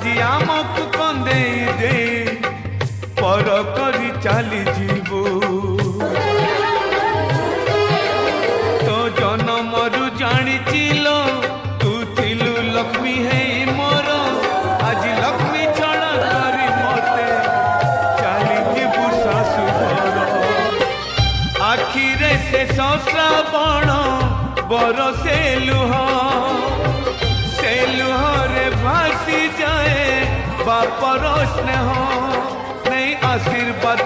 আজি আমକୁ କନ୍ଦେଇ ଦେ पर करी चली जीवो तो जन्मरु जानिचिलो तू थिलु लक्ष्मी है मोर आज लक्ष्मी छड़ा करी मते चली जीवु शाशुघर आखिरे से श्रावण बरसे लुह रे भासी जाए बापर स्नेह नहीं आशीर्वाद